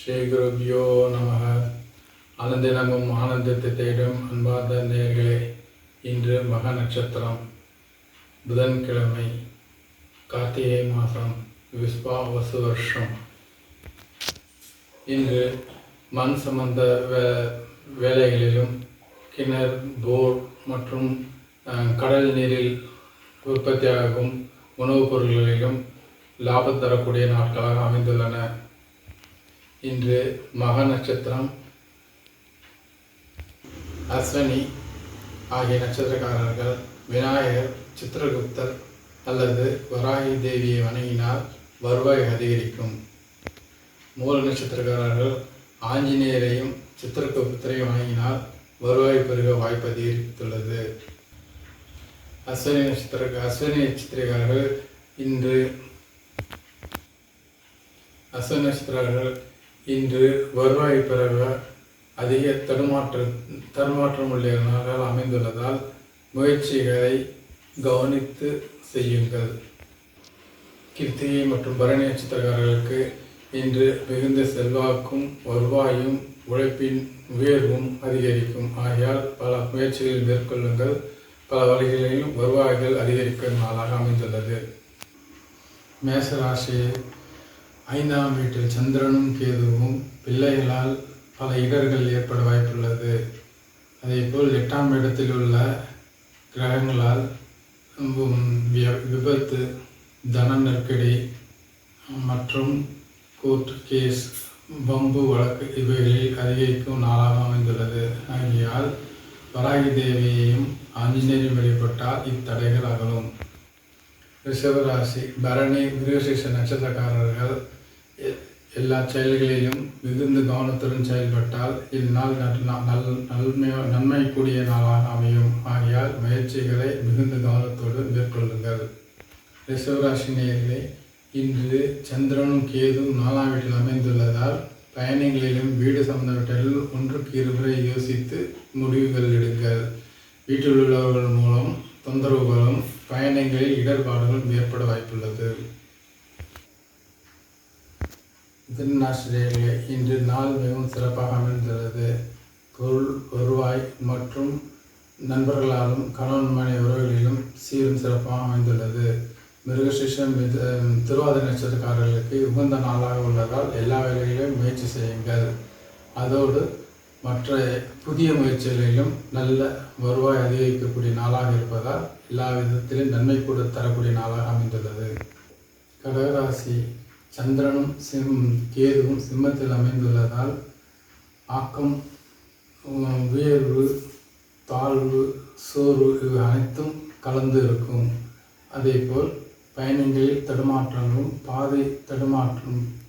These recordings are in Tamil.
ஸ்ரீ குருபியோ நமக. அனந்தினமும் ஆனந்தத்தை தேடும் அன்பார்ந்த நேயர்களே, இன்று மக நட்சத்திரம், புதன்கிழமை, கார்த்திகை மாதம், விஸ்வாவசு வருஷம். இன்று மண் சம்பந்த வேலைகளிலும் கிணறு, போர் மற்றும் கடல் நீரில் உற்பத்தியாகும் உணவுப் பொருட்களிலும் லாபம் தரக்கூடிய நாட்களாக அமைந்துள்ளன. இன்று மக நட்சத்திரம், அஸ்வினி ஆகிய நட்சத்திரக்காரர்கள் விநாயகர், சித்திரகுப்தர் அல்லது வராகி தேவியை வணங்கினால் வருவாய் அதிகரிக்கும். மூல நட்சத்திரக்காரர்கள் ஆஞ்சநேயரையும் சித்திரகுப்தரையும் வணங்கினால் வருவாய் பெருக வாய்ப்பு அதிகரித்துள்ளது. அஸ்வினி நட்சத்திரக்காரர்கள் இன்று வருவாய் பெற அதிக தடுமாற்றம் உள்ள நாளால் அமைந்துள்ளதால் முயற்சிகளை கவனித்து செய்யுங்கள். கிருத்திகை மற்றும் பரணி நட்சத்திரக்காரர்களுக்கு இன்று மிகுந்த செல்வாக்கும் வருவாயும் உழைப்பின் உயர்வும் அதிகரிக்கும். ஆகையால் பல முயற்சிகளை மேற்கொள்ளுங்கள். பல வழிகளிலும் வருவாய்கள் அதிகரிக்கும் நாளாக அமைந்துள்ளது. மேசராசியை 5ஆம் வீட்டில் சந்திரனும் கேதுவும் பிள்ளைகளால் பல இடர்கள் ஏற்பட வாய்ப்புள்ளது. அதேபோல் 8ஆம் இடத்தில் உள்ள கிரகங்களால் விபத்து, தன நெருக்கடி மற்றும் கோர்ட் கேஸ், வம்பு வழக்கு இவைகளில் அதிகரிக்கும் நாளாக அமைந்துள்ளது. ஆகையால் வராகி தேவியையும் ஆஞ்சநேயரையும் வழிபட்டால் இத்தடைகள் அகலும். ரிஷபராசி, பரணி, மிருகசீரிஷ நட்சத்திரக்காரர்கள் எல்லா செயல்களிலும் மிகுந்த கவனத்துடன் செயல்பட்டால் இந்நாள் நன்மை கூடிய நாளாக அமையும். ஆகையால் முயற்சிகளை மிகுந்த கவனத்தோடு மேற்கொள்ளுங்கள். ரிஷபராசி நேயர்களே, இன்று சந்திரனும் கேதும் 4ஆம் வீட்டில் அமைந்துள்ளதால் பயணங்களிலும் வீடு சம்பந்தப்பட்டதில் ஒன்றுக்கு இருமுறை யோசித்து முடிவுகள் எடுங்கள். வீட்டில் உள்ளவர்கள் மூலம் தொந்தரவுகளும் பயணங்களில் இடர்பாடுகளும் ஏற்பட வாய்ப்புள்ளது. மிதுனராசினியர்களே, இன்று நாள் மிகவும் சிறப்பாக அமைந்துள்ளது. பொருள், வருவாய் மற்றும் நண்பர்களாலும் கணவன் மனைவி உறவுகளிலும் சீரும் சிறப்பாக அமைந்துள்ளது. மிருகசீரிஷம், திருவாதிரை நட்சத்திரக்காரர்களுக்கு உகந்த நாளாக உள்ளதால் எல்லா வேலைகளிலும் முயற்சி செய்யுங்கள். அதோடு மற்ற புதிய முயற்சிகளிலும் நல்ல வருவாய் அதிகரிக்கக்கூடிய நாளாக இருப்பதால் எல்லா விதத்திலும் நன்மை கூட தரக்கூடிய நாளாக அமைந்துள்ளது. கடகராசி, சந்திரனும் கேதுவும் சிம்மத்தில் அமைந்துள்ளதால் ஆக்கம், உயர்வு, தாழ்வு, சோர்வு இவை அனைத்தும் கலந்து இருக்கும். அதேபோல் பயணங்களில் தடுமாற்றங்களும்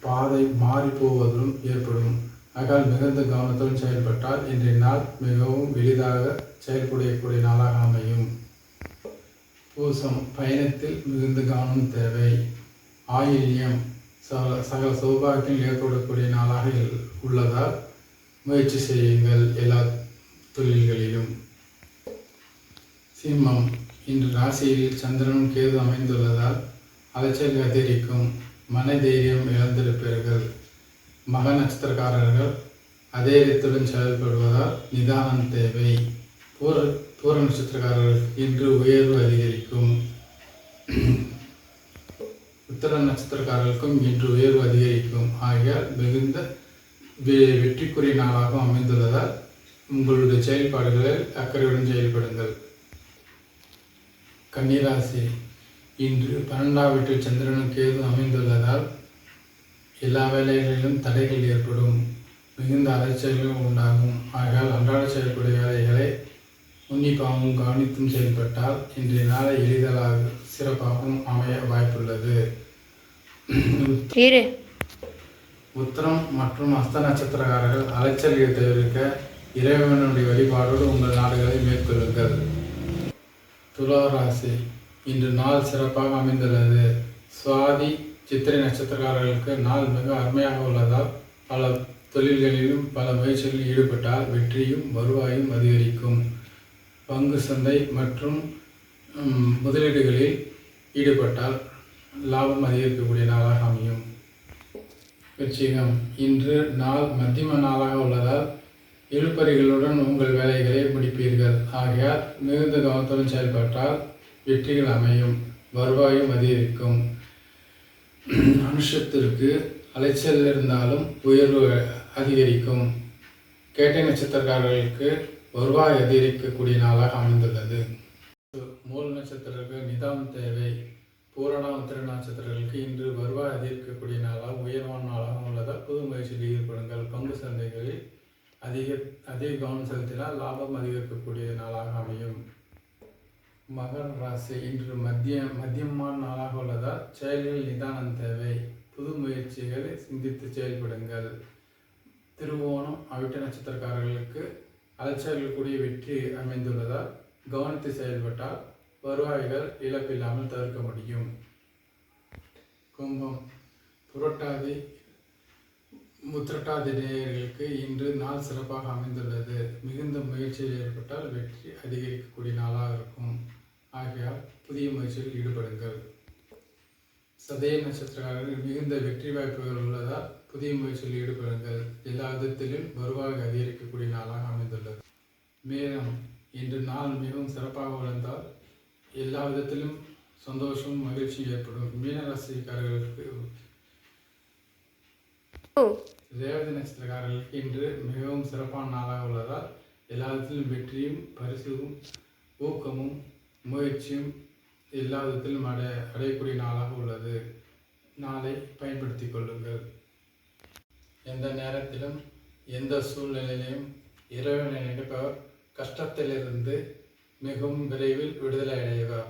பாதை மாறி போவதும் ஏற்படும். ஆகையால் மிகுந்த கவனத்துடன் செயல்பட்டால் இன்றைய நாள் மிகவும் எளிதாக செயல்படக்கூடிய நாளாக அமையும். பூசம், பயணத்தில் மிகுந்த கவனம் தேவை. ஆயில்யம், சகல சௌபாகியம் ஏற்படக்கூடிய நாளாக உள்ளதால் முயற்சி செய்யுங்கள் எல்லா தொழில்களிலும். சிம்மம், இன்று ராசியில் சந்திரனும் கேது அமைந்துள்ளதால் அலைச்சல் அதிகரிக்கும். மன தைரியம் இழந்திருப்பீர்கள். மக நட்சத்திரக்காரர்கள் அதேரியத்துடன் செயல்படுவதால் நிதானம் தேவை. பூர நட்சத்திரக்காரர்களுக்கு இன்று உயர்வு அதிகரிக்கும். உத்தர நட்சத்திரக்காரர்களுக்கும் இன்று உயர்வு அதிகரிக்கும். ஆகையால் மிகுந்த வெற்றிக்குரிய நாளாக அமைந்துள்ளதால் உங்களுடைய செயல்பாடுகளில் அக்கறையுடன் செயல்படுங்கள். கன்னிராசி, இன்று 12ஆம் வீட்டில் சந்திரனும் கேது அமைந்துள்ளதால் எல்லா வேலைகளிலும் தடைகள் ஏற்படும். மிகுந்த அலைச்சல்களும் உண்டாகும். ஆகையால் அன்றாட செய்யக்கூடிய வேலைகளை உன்னிப்பாகவும் கவனித்தும் செயல்பட்டால் இன்றைய நாளை எளிதாக சிறப்பாகவும் அமைய வாய்ப்புள்ளது. உத்திரம் மற்றும் அஸ்த நட்சத்திரக்காரர்கள் அலைச்சல் தவிர்க்க இறைவனுடைய வழிபாடோடு உங்கள் நாடுகளை மேற்கொள்ளுங்கள். துளாராசி, இன்று நாள் சிறப்பாக அமைந்துள்ளது. சுவாதி, சித்திரை நட்சத்திரக்காரர்களுக்கு நாள் மிக அருமையாக உள்ளதால் பல தொழில்களிலும் பல முயற்சிகளில் ஈடுபட்டால் வெற்றியும் வருவாயும் அதிகரிக்கும். பங்கு சந்தை மற்றும் முதலீடுகளில் ஈடுபட்டால் லாபம் அதிகரிக்கக்கூடிய நாளாக அமையும். விருச்சிகம், இன்று நாள் மத்தியம நாளாக உள்ளதால் இழுபறிகளுடன் உங்கள் வேலைகளை முடிப்பீர்கள். ஆகையால் மிகுந்த கவனத்துடன் செயல்பட்டால் வெற்றிகள் அமையும், வருவாயும் அதிகரிக்கும். அனுஷத்திற்கு அலைச்சல் இருந்தாலும் உயர்வு அதிகரிக்கும். கேட்டை நட்சத்திரக்காரர்களுக்கு வருவாய் அதிகரிக்கக்கூடிய நாளாக அமைந்துள்ளது. மூல நட்சத்திரங்களுக்கு நிதானம் தேவை. பூரணா உத்திர நட்சத்திரங்களுக்கு இன்று வருவாய் அதிகரிக்கக்கூடிய நாளாக உயர்வான நாளாக உள்ளதால் புது முயற்சியில் ஈடுபடுங்கள். பங்கு சந்தைகளில் அதிக கவனம் செலுத்தினால் லாபம் அதிகரிக்கக்கூடிய நாளாக அமையும். மகர ராசி, இன்று மத்தியமான நாளாக உள்ளதால் செயல்களில் நிதானம் தேவை. புது முயற்சிகளை சிந்தித்து செயல்படுங்கள். திருவோணம் அவிட்ட நட்சத்திரக்காரர்களுக்கு அலைச்சல்கள் கூடிய வெற்றி அமைந்துள்ளதால் கவனித்து செயல்பட்டால் வருவாய்கள் இழப்பில்லாமல் தவிர்க்க முடியும். கும்பம், புரட்டாதி உத்திரட்டாதி நேயர்களுக்கு இன்று நாள் சிறப்பாக அமைந்துள்ளது. மிகுந்த முயற்சியில் ஏற்பட்டால் வெற்றி அதிகரிக்கக்கூடிய நாளாக இருக்கும். ஆகையால் புதிய முயற்சியில் ஈடுபடுங்கள். சதய நட்சத்திரக்காரர்கள் மிகுந்த வெற்றி வாய்ப்புகள் உள்ளதால் புதிய முயற்சியில் ஈடுபடுங்கள். எல்லா விதத்திலும் வருவாய் அதிகரிக்கக்கூடிய நாளாக அமைந்துள்ளது. மேலும் இன்று நாள் மிகவும் சிறப்பாக உள்ளதால் எல்லா விதத்திலும் சந்தோஷமும் மகிழ்ச்சியும் ஏற்படும். மீனராசிக்காரர்களுக்கு ரேவதி நட்சத்திரக்காரர்களுக்கு இன்று மிகவும் சிறப்பான நாளாக உள்ளதால் எல்லா விதத்திலும் வெற்றியும் பரிசும் ஊக்கமும் முயற்சியும் எல்லா விதத்திலும் அடையக்கூடிய நாளாக உள்ளது. நாளை பயன்படுத்தி கொள்ளுங்கள். எந்த நேரத்திலும் எந்த சூழ்நிலையிலும் இறைவனை நினைப்பவர் கஷ்டத்திலிருந்து மிகவும் விரைவில் விடுதலை அடைவார்.